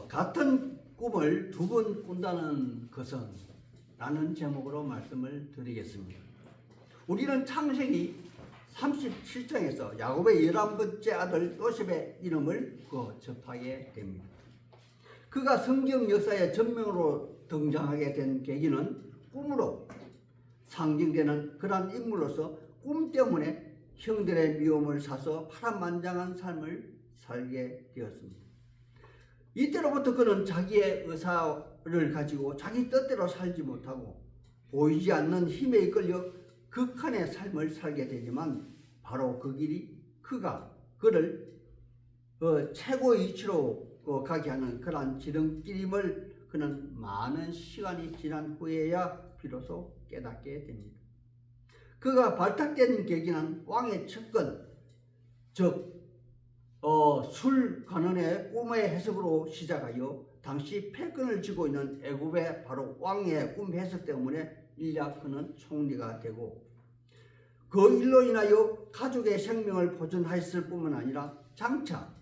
같은 꿈을 두 번 꾼다는 것은 라는 제목으로 말씀을 드리겠습니다. 우리는 창세기 37장에서 야곱의 11번째 아들 요셉의 이름을 접하게 됩니다. 그가 성경 역사의 전명으로 등장하게 된 계기는 꿈으로 상징되는 그러한 인물로서 꿈 때문에 형들의 미움을 사서 파란만장한 삶을 살게 되었습니다. 이때로부터 그는 자기의 의사를 가지고 자기 뜻대로 살지 못하고 보이지 않는 힘에 이끌려 극한의 삶을 살게 되지만 바로 그 길이 그를 최고의 이치로 가게 하는 그러한 지름길임을 그는 많은 시간이 지난 후에야 비로소 깨닫게 됩니다. 그가 발탁된 계기는 왕의 측근, 즉 술 관원의 꿈의 해석으로 시작하여 당시 패권을 쥐고 있는 애굽의 바로 왕의 꿈 해석 때문에 일약 그는 총리가 되고 그 일로 인하여 가족의 생명을 보존하였을 뿐만 아니라 장차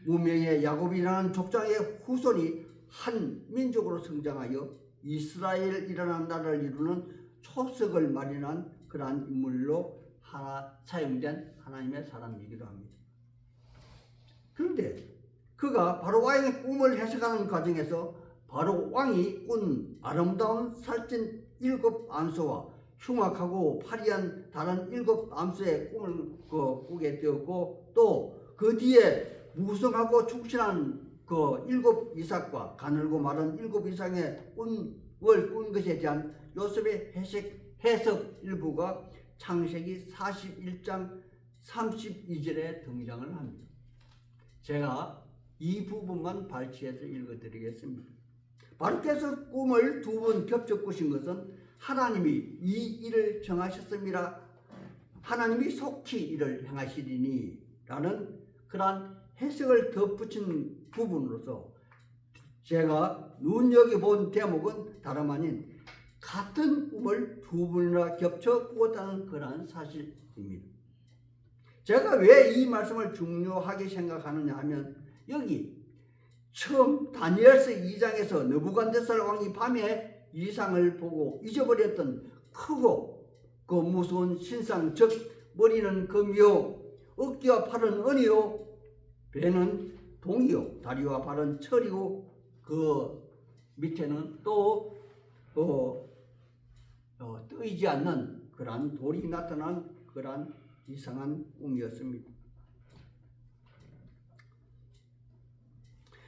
무명의 야곱이라는 족장의 후손이 한 민족으로 성장하여 이스라엘이라는 나라를 이루는 초석을 마련한 그러한 인물로 사용된 하나님의 사람이기도 합니다. 그런데 그가 바로 왕의 꿈을 해석하는 과정에서 바로 왕이 꾼 아름다운 살찐 7 안수와 흉악하고 파리한 다른 7 암수의 꿈을 꾸게 되었고 또 그 뒤에 무성하고 충실한 7 이삭과 가늘고 마른 7 이상의 꿈을 꾼 것에 대한 요셉의 해석 일부가 창세기 41장 32절에 등장을 합니다. 제가 이 부분만 발췌해서 읽어드리겠습니다. 바로께서 꿈을 2번 겹쳐 꾸신 것은 하나님이 이 일을 정하셨습니다. 하나님이 속히 이를 행하시리니 라는 그러한 해석을 덧붙인 부분으로서 제가 눈여겨본 대목은 다름 아닌 같은 꿈을 2번이나 겹쳐 꾸었다는 그러한 사실입니다. 제가 왜 이 말씀을 중요하게 생각하느냐 하면 여기 처음 다니엘서 2장에서 느부갓네살 왕이 밤에 이상을 보고 잊어버렸던 크고 무서운 신상, 즉 머리는 금이요 어깨와 팔은 은이요 배는 동이요 다리와 발은 철이고 그 밑에는 또 뜨이지 않는 그러한 돌이 나타난 그러한 이상한 꿈이었습니다.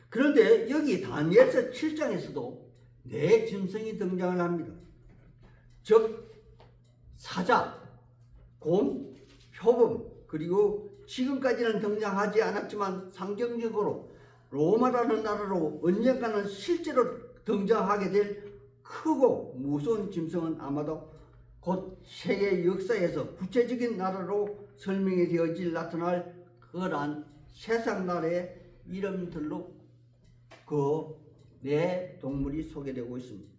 그런데 여기 다니엘서 7장에서도 네 짐승이 등장을 합니다. 즉 사자, 곰, 표범, 그리고 지금까지는 등장하지 않았지만 상징적으로 로마라는 나라로 언젠가는 실제로 등장하게 될 크고 무서운 짐승은 아마도 곧 세계 역사에서 구체적인 나라로 설명이 되어질 나타날 그러한 세상 나라의 이름들로 네 동물이 소개되고 있습니다.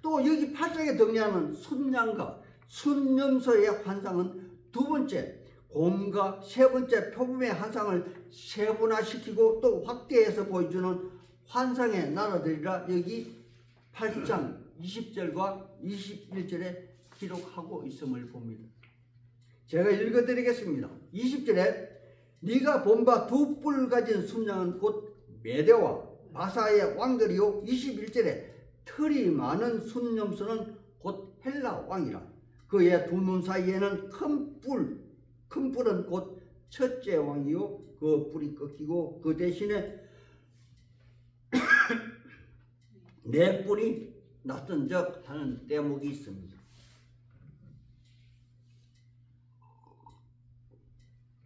또 여기 8장에 등장하는 순양과 순염소의 환상은 2번째 곰과 3번째 표범의 환상을 세분화시키고 또 확대해서 보여주는 환상의 나라들이라 여기 8장 20절과 21절에 기록하고 있음을 봅니다. 제가 읽어드리겠습니다. 20절에 네가 본 바 2뿔 가진 순양은 곧 메대와 바사의 왕들이요 21절에 털이 많은 순염소는 곧 헬라 왕이라 그의 2눈 사이에는 큰 뿔은 곧 첫째 왕이요 그 뿔이 꺾이고 그 대신에 네 뿔이 났던 적 하는 대목이 있습니다.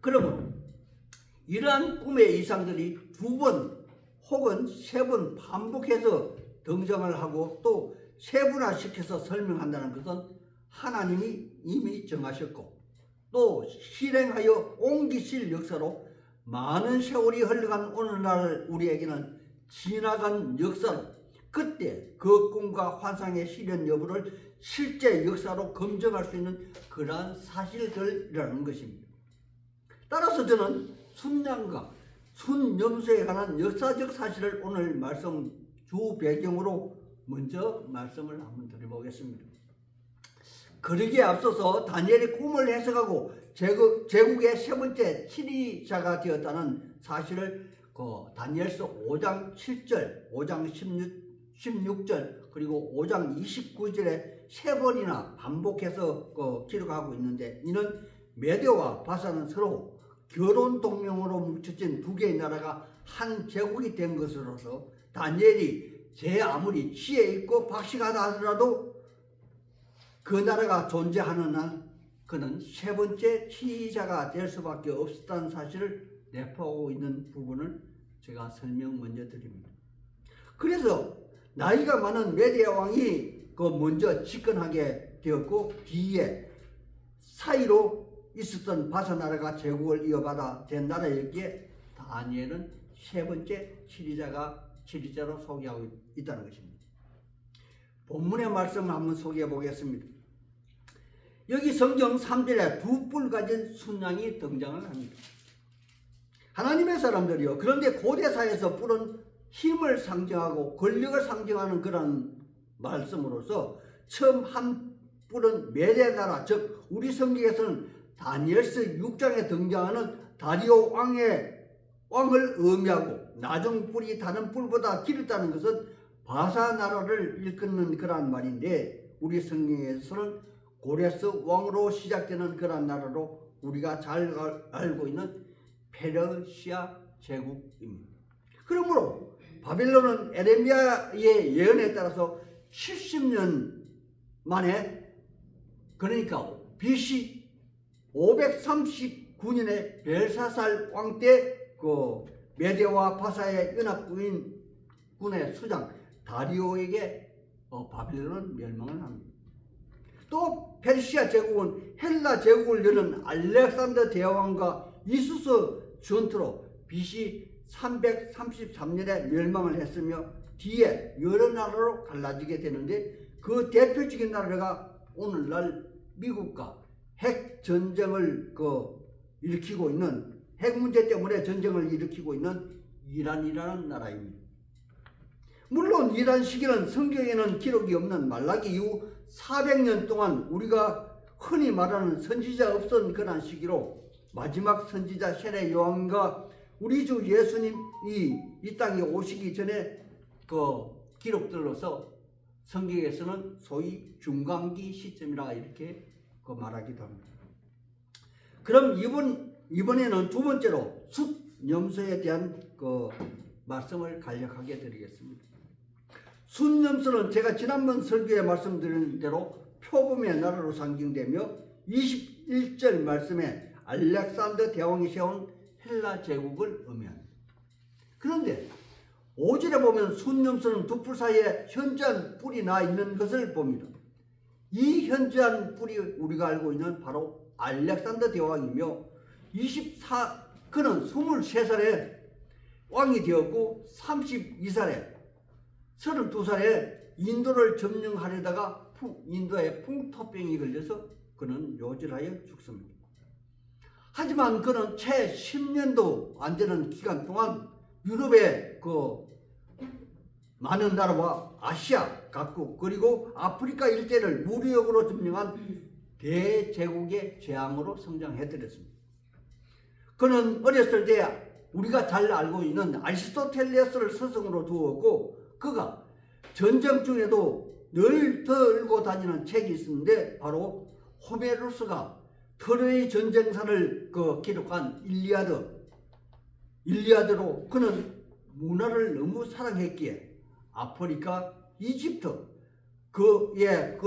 그러므로 이러한 꿈의 이상들이 2번 혹은 3번 반복해서 등장을 하고 또 세분화시켜서 설명한다는 것은 하나님이 이미 정하셨고 또 실행하여 옮기실 역사로 많은 세월이 흘러간 오늘날 우리에게는 지나간 역사로 그때 그 꿈과 환상의 실현 여부를 실제 역사로 검증할 수 있는 그러한 사실들이라는 것입니다. 따라서 저는 순양과 순염소에 관한 역사적 사실을 오늘 말씀 주 배경으로 먼저 말씀을 한번 드려보겠습니다. 그러기에 앞서서 다니엘이 꿈을 해석하고 제국의 세 번째 치리자가 되었다는 사실을 다니엘서 5장 7절, 5장 16절 그리고 5장 29절에 세 번이나 반복해서 기록하고 있는데, 이는 메대와 바사는 서로 결혼 동맹으로 뭉쳐진 두 개의 나라가 한 제국이 된 것으로서 다니엘이 제 아무리 지혜 있고 박식하다 하더라도 그 나라가 존재하는 한 그는 세 번째 치리자가 될 수밖에 없었다는 사실을 내포하고 있는 부분을 제가 설명 먼저 드립니다. 그래서 나이가 많은 메대 왕이 먼저 집권하게 되었고, 뒤에 사이로 있었던 바사 나라가 제국을 이어받아 된 나라였기에 다니엘은 세 번째 치리자로 소개하고 있다는 것입니다. 본문의 말씀을 한번 소개해 보겠습니다. 여기 성경 3절에 두 뿔 가진 순양이 등장을 합니다. 하나님의 사람들이요, 그런데 고대사에서 뿔은 힘을 상징하고 권력을 상징하는 그런 말씀으로서 처음 한 뿔은 메대나라, 즉 우리 성경에서는 다니엘서 6장에 등장하는 다리오 왕을 의미하고, 나중 뿔이 다른 뿔보다 길었다는 것은 바사 나라를 일컫는 그런 말인데, 우리 성경에서는 고레스 왕으로 시작되는 그런 나라로 우리가 잘 알고 있는 페르시아 제국입니다. 그러므로 바빌론은 에레미야의 예언에 따라서 70년 만에, 그러니까 BC 539년에 벨사살 왕 때 메대와 바사의 연합군의 수장 다리오에게 바빌론은 멸망을 합니다. 또 페르시아 제국은 헬라 제국을 여는 알렉산더 대왕과 이수스 전투로 BC 333년에 멸망을 했으며, 뒤에 여러 나라로 갈라지게 되는데, 그 대표적인 나라가 오늘날 미국과 핵 전쟁을 일으키고 있는, 핵 문제 때문에 전쟁을 일으키고 있는 이란이라는 나라입니다. 물론 이란 시기는 성경에는 기록이 없는 말라기 이후 400년 동안 우리가 흔히 말하는 선지자 없던 그런 시기로, 마지막 선지자 세례 요한과 우리 주 예수님이 이 땅에 오시기 전에 기록들로서 성경에서는 소위 중간기 시점이라 이렇게 말하기도 합니다. 그럼 이번에는 두 번째로 숫염소에 대한 말씀을 간략하게 드리겠습니다. 숫염소는 제가 지난번 설교에 말씀드린 대로 표범의 나라로 상징되며, 21절 말씀에 알렉산더 대왕이 세운 헬라 제국을 의미합니다. 그런데 5절에 보면 숫염소는 두 뿔 사이에 현저한 뿔이 나 있는 것을 봅니다. 이 현저한 뿔이 우리가 알고 있는 바로 알렉산더 대왕이며, 그는 23살에 왕이 되었고 32살에 32살에 인도를 점령하려다가 인도에 풍토병이 걸려서 그는 요절하여 죽습니다. 하지만 그는 채 10년도 안 되는 기간 동안 유럽의 많은 나라와 아시아 각국 그리고 아프리카 일대를 무력으로 점령한 대제국의 재앙으로 성장해드렸습니다. 그는 어렸을 때 우리가 잘 알고 있는 아리스토텔레스를 스승으로 두었고, 그가 전쟁 중에도 늘 들고 다니는 책이 있었는데, 바로 호메로스가 트로이 전쟁사를 기록한 일리아드로 그는 문화를 너무 사랑했기에 아프리카, 이집트 그의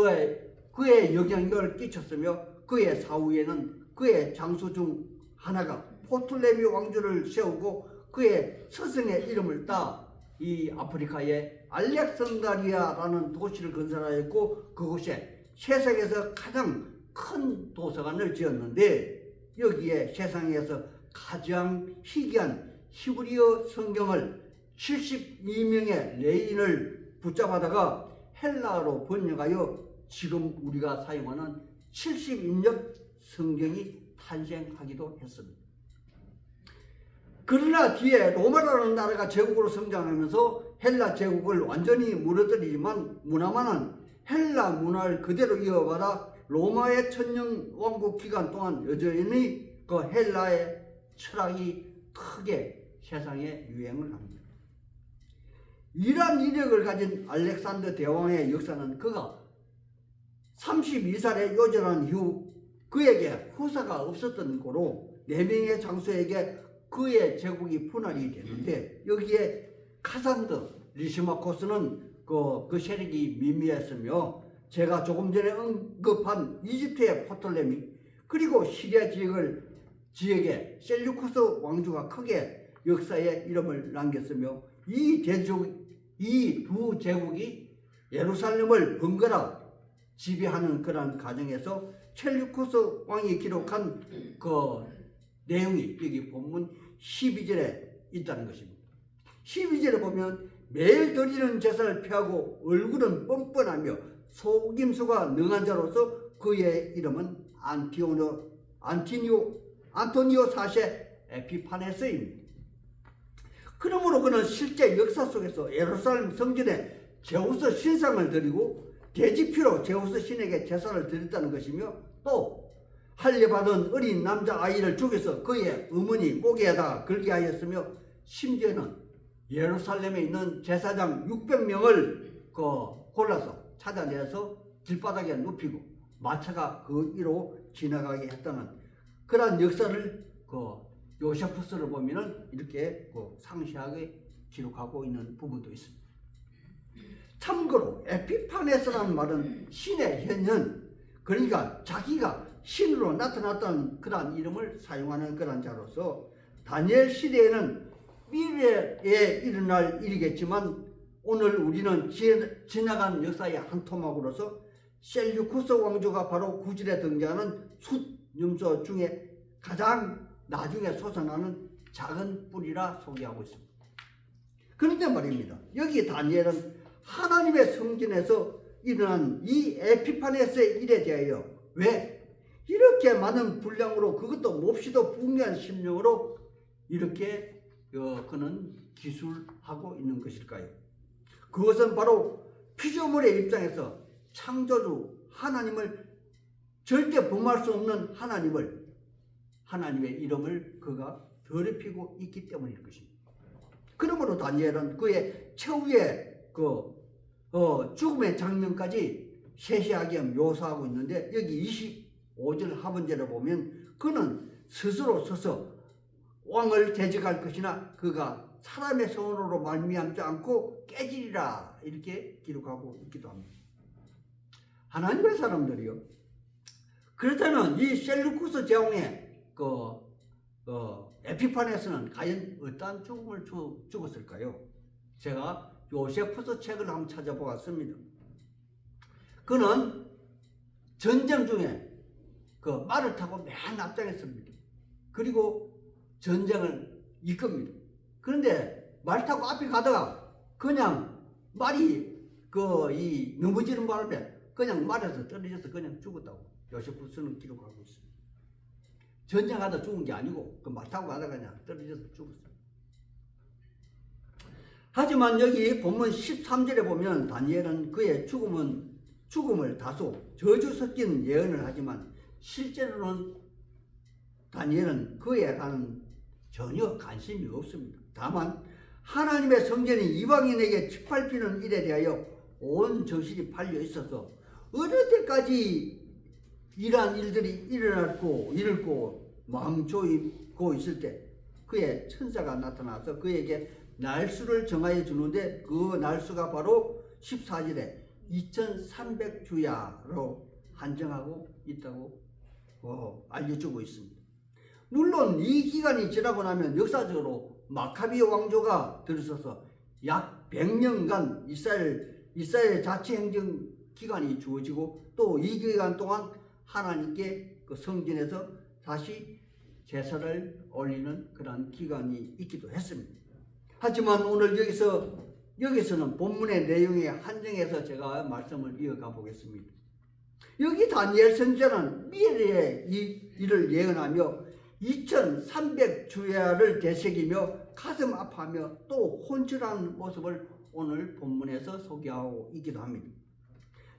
영향력을 끼쳤으며, 그의 사후에는 그의 장수 중 하나가 포톨레미 왕조를 세우고 그의 스승의 이름을 따 이 아프리카의 알렉산드리아라는 도시를 건설하였고, 그곳에 세상에서 가장 큰 도서관을 지었는데, 여기에 세상에서 가장 희귀한 히브리어 성경을 72명의 레인을 붙잡아다가 헬라어로 번역하여 지금 우리가 사용하는 70인역 성경이 탄생하기도 했습니다. 그러나 뒤에 로마라는 나라가 제국으로 성장하면서 헬라 제국을 완전히 무너뜨리지만 무나마는 헬라 문화를 그대로 이어받아 로마의 천년 왕국 기간 동안 여전히 그 헬라의 철학이 크게 세상에 유행을 합니다. 이러한 이력을 가진 알렉산더 대왕의 역사는 그가 32살에 요절한 이후 그에게 후사가 없었던 고로 4명의 장수에게 그의 제국이 분할이 되는데 여기에 카산더 리시마코스는 그 세력이 미미했으며 제가 조금 전에 언급한 이집트의 프톨레미 그리고 시리아 지역에 셀류쿠스 왕조가 크게 역사에 이름을 남겼으며 이 두 제국이 예루살렘을 번갈아 지배하는 그런 과정에서 셀류쿠스 왕이 기록한 그 내용이 여기 본문 12절에 있다는 것입니다. 12절에 보면 매일 드리는 제사를 피하고 얼굴은 뻔뻔하며 속임수가 능한 자로서 그의 이름은 안토니오 사세 에피파네스입니다. 그러므로 그는 실제 역사 속에서 예루살렘 성전에 제우스 신상을 드리고 돼지피로 제우스 신에게 제사를 드렸다는 것이며 또 할례받은 어린 남자아이를 죽여서 그의 어머니 목에다가 걸게 하였으며 심지어는 예루살렘에 있는 제사장 600명을 골라서 찾아내서 길바닥에 눕히고 마차가 그 위로 지나가게 했다는 그러한 역사를 요세푸스를 보면은 이렇게 상세하게 기록하고 있는 부분도 있습니다. 참고로 에피파네스라는 말은 신의 현현, 그러니까 자기가 신으로 나타났다는 그러한 이름을 사용하는 그런 자로서 다니엘 시대에는 미래에 일어날 일이겠지만 오늘 우리는 지나간 역사의 한 토막으로서 셀류쿠스 왕조가 바로 구절에 등장하는 숫염소 중에 가장 나중에 솟아나는 작은 뿌리라 소개하고 있습니다. 그런데 말입니다. 여기 다니엘은 하나님의 성전에서 일어난 이 에피파네스의 일에 대하여 왜 이렇게 많은 분량으로 그것도 몹시도 풍요한 심령으로 이렇게 그는 기술하고 있는 것일까요? 그것은 바로 피조물의 입장에서 창조주 하나님을 절대 범할 수 없는 하나님의 이름을 그가 더럽히고 있기 때문일 것입니다. 그러므로 다니엘은 그의 최후의 죽음의 장면까지 세세하게 묘사하고 있는데 여기 25절 하반절에 보면 그는 스스로 서서 왕을 대적할 것이나 그가 사람의 손으로 말미암지 않고 깨지리라 이렇게 기록하고 있기도 합니다. 하나님의 사람들이요. 그렇다면 이 셀루쿠스 제왕의 에피파네스는 과연 어떠한 죽음을 죽었을까요? 제가 요세푸스 책을 한번 찾아보았습니다. 그는 전쟁 중에 말을 타고 맨 앞장했습니다. 그리고 전쟁을 이끕니다. 그런데 말 타고 앞에 가다가 그냥 말이 넘어지는 바람에 그냥 말에서 떨어져서 그냥 죽었다고 요세푸스는 기록하고 있습니다. 전쟁하다 죽은 게 아니고 말 타고 가다가 그냥 떨어져서 죽었어요. 하지만 여기 본문 13절에 보면 다니엘은 그의 죽음을 다소 저주 섞인 예언을 하지만 실제로는 다니엘은 그에 관한 전혀 관심이 없습니다. 다만 하나님의 성전이 이방인에게 짓밟히는 일에 대하여 온 정신이 팔려 있어서 어느 때까지 이러한 일들이 일어났고 마음 조이고 있을 때 그의 천사가 나타나서 그에게 날수를 정하여 주는데 그 날수가 바로 14절에 2300주야로 한정하고 있다고 알려주고 있습니다. 물론 이 기간이 지나고 나면 역사적으로 마카비 왕조가 들어서서 약 100년간 이스라엘 자치 행정 기간이 주어지고 또 이 기간 동안 하나님께 그 성전에서 다시 제사를 올리는 그런 기간이 있기도 했습니다. 하지만 오늘 여기서는 본문의 내용에 한정해서 제가 말씀을 이어가 보겠습니다. 여기 다니엘 선지자는 미래의 일을 예언하며 2300주야를 되새기며 가슴 아파하며 또 혼쭐하는 모습을 오늘 본문에서 소개하고 있기도 합니다.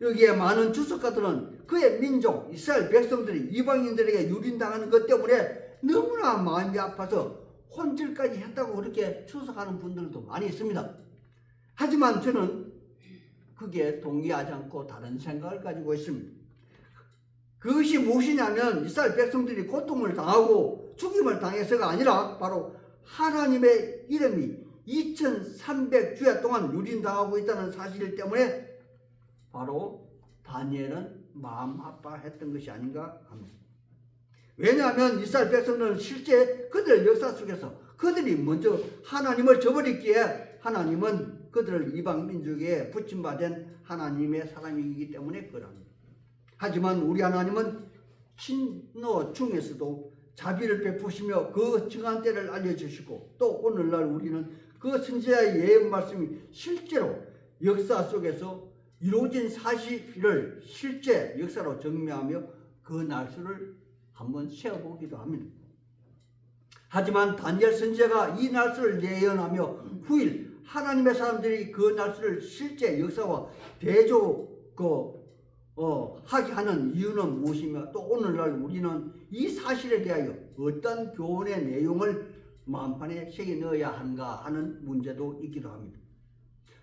여기에 많은 주석가들은 그의 민족 이스라엘 백성들이 이방인들에게 유린당하는 것 때문에 너무나 마음이 아파서 혼쭐까지 했다고 그렇게 추석하는 분들도 많이 있습니다. 하지만 저는 그게 동의하지 않고 다른 생각을 가지고 있습니다. 그것이 무엇이냐면 이스라엘 백성들이 고통을 당하고 죽임을 당해서가 아니라 바로 하나님의 이름이 2300주야 동안 유린당하고 있다는 사실 때문에 바로 다니엘은 마음 아파했던 것이 아닌가 합니다. 왜냐하면 이스라엘 백성들은 실제 그들 역사 속에서 그들이 먼저 하나님을 저버렸기에 하나님은 그들을 이방 민족에 부침받은 하나님의 사람이기 때문에 그럽니다. 하지만 우리 하나님은 진노 중에서도 자비를 베푸시며 그 정한 때를 알려주시고 또 오늘날 우리는 그 선지자의 예언 말씀이 실제로 역사 속에서 이루어진 사실을 실제 역사로 증명하며 그 날수를 한번 세어보기도 합니다. 하지만 다니엘 선지자가 이 날수를 예언하며 후일 하나님의 사람들이 그 날수를 실제 역사와 하게 하는 이유는 무엇이며 또 오늘날 우리는 이 사실에 대하여 어떤 교훈의 내용을 마음판에 새겨 넣어야 하는가 하는 문제도 있기도 합니다.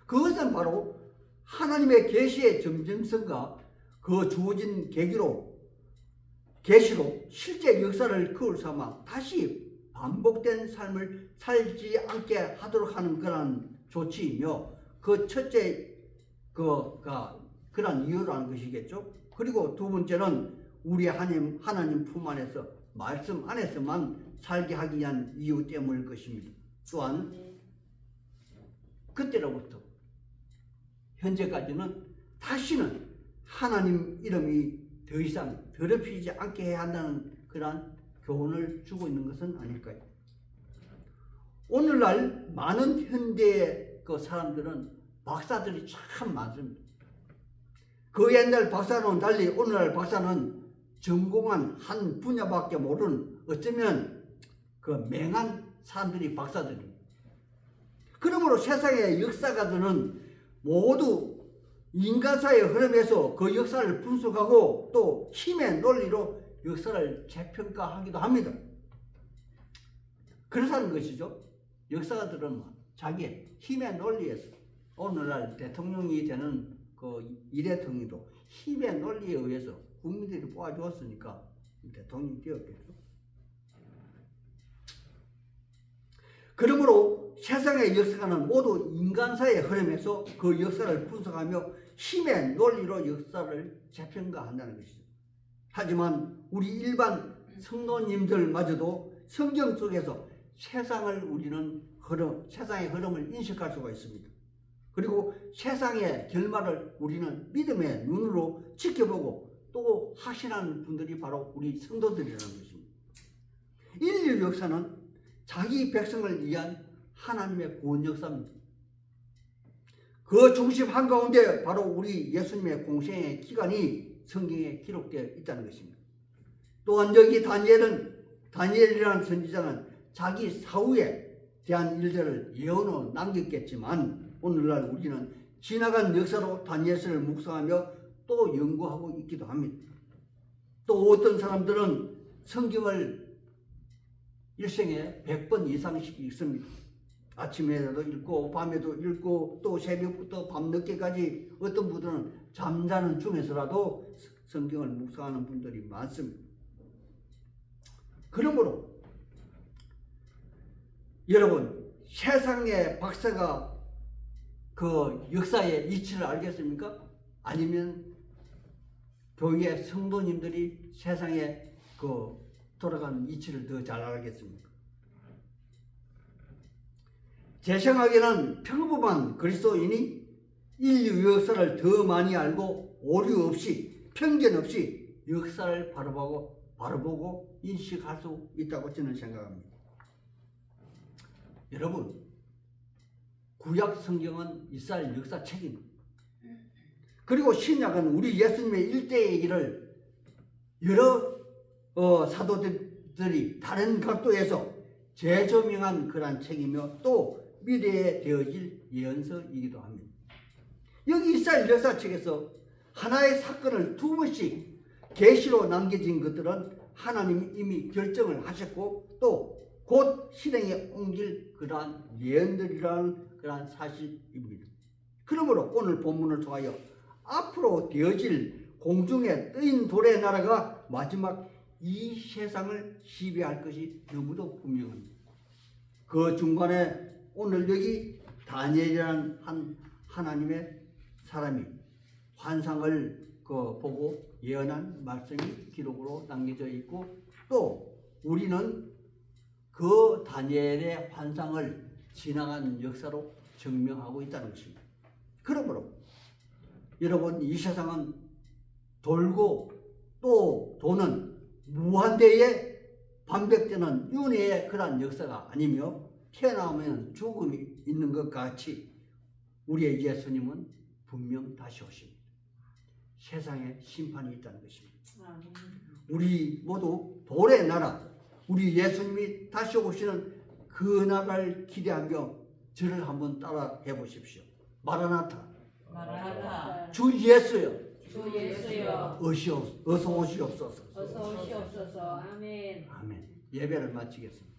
그것은 바로 하나님의 계시의 점점성과 그 주어진 계시로 실제 역사를 거울 삼아 다시 반복된 삶을 살지 않게 하도록 하는 그런 조치이며 그 첫째 그런 이유라는 것이겠죠. 그리고 두 번째는 우리 하나님 품 안에서 말씀 안에서만 살게 하기 위한 이유 때문일 것입니다. 또한 그때로부터 현재까지는 다시는 하나님 이름이 더 이상 더럽히지 않게 해야 한다는 그러한 교훈을 주고 있는 것은 아닐까요? 오늘날 많은 현대의 그 사람들은 박사들이 참 많습니다. 그 옛날 박사는 달리 오늘날 박사는 전공한 한 분야밖에 모르는 어쩌면 그 맹한 사람들이 박사들입니다. 그러므로 세상의 역사가들은 모두 인간사의 흐름에서 그 역사를 분석하고 또 힘의 논리로 역사를 재평가하기도 합니다. 그렇다는 것이죠. 역사가들은 자기의 힘의 논리에서 오늘날 대통령이 되는 그 이 대통령도 힘의 논리에 의해서 국민들이 뽑아주었으니까 대통령이 되었겠죠. 그러므로 세상의 역사가는 모두 인간사의 흐름에서 그 역사를 분석하며 힘의 논리로 역사를 재평가한다는 것이죠. 하지만 우리 일반 성도님들마저도 성경 속에서 세상의 흐름을 인식할 수가 있습니다. 그리고 세상의 결말을 우리는 믿음의 눈으로 지켜보고 또 확신하는 분들이 바로 우리 성도들이라는 것입니다. 인류 역사는 자기 백성을 위한 하나님의 구원 역사입니다. 그 중심 한가운데 바로 우리 예수님의 공생의 기간이 성경에 기록되어 있다는 것입니다. 또한 여기 다니엘이라는 선지자는 자기 사후에 대한 일들을 예언으로 남겼겠지만 오늘날 우리는 지나간 역사로 다니엘서를 묵상하며 또 연구하고 있기도 합니다. 또 어떤 사람들은 성경을 일생에 100번 이상씩 읽습니다. 아침에도 읽고 밤에도 읽고 또 새벽부터 밤늦게까지 어떤 분들은 잠자는 중에서라도 성경을 묵상하는 분들이 많습니다. 그러므로 여러분 세상의 박사가 그 역사의 이치를 알겠습니까? 아니면 교회 성도님들이 세상에 그 돌아가는 이치를 더 잘 알겠습니까? 제 생각에는 평범한 그리스도인이 인류 역사를 더 많이 알고 오류 없이 편견 없이 역사를 바라보고 인식할 수 있다고 저는 생각합니다. 여러분, 구약 성경은 이스라엘 역사책입니다. 그리고 신약은 우리 예수님의 일대 얘기를 여러 사도들 것들이 다른 각도에서 재조명한 그러한 책이며 또 미래에 되어질 예언서이기도 합니다. 여기 이스라엘 역사책에서 하나의 사건을 두 번씩 계시로 남겨진 것들은 하나님이 이미 결정을 하셨고 또 곧 실행에 옮길 그러한 예언들이라는 그러한 사실입니다. 그러므로 오늘 본문을 통하여 앞으로 되어질 공중에 뜨인 돌의 나라가 마지막 이 세상을 지배할 것이 너무도 분명합니다. 그 중간에 오늘 여기 다니엘이라는 한 하나님의 사람이 환상을 보고 예언한 말씀이 기록으로 남겨져 있고 또 우리는 그 다니엘의 환상을 지나간 역사로 증명하고 있다는 것입니다. 그러므로 여러분 이 세상은 돌고 또 도는 무한대의 반백되는 윤회의 그러한 역사가 아니며 태어나면 죽음이 있는 것 같이 우리의 예수님은 분명 다시 오십니다. 세상에 심판이 있다는 것입니다. 우리 모두 돌의 나라 우리 예수님이 다시 오시는 그 나라를 기대하며 저를 한번 따라 해보십시오. 마라나타 마라나타 주 예수여 주 예수여 어서 오시옵소서. 어서 오시옵소서. 아멘. 아멘. 예배를 마치겠습니다.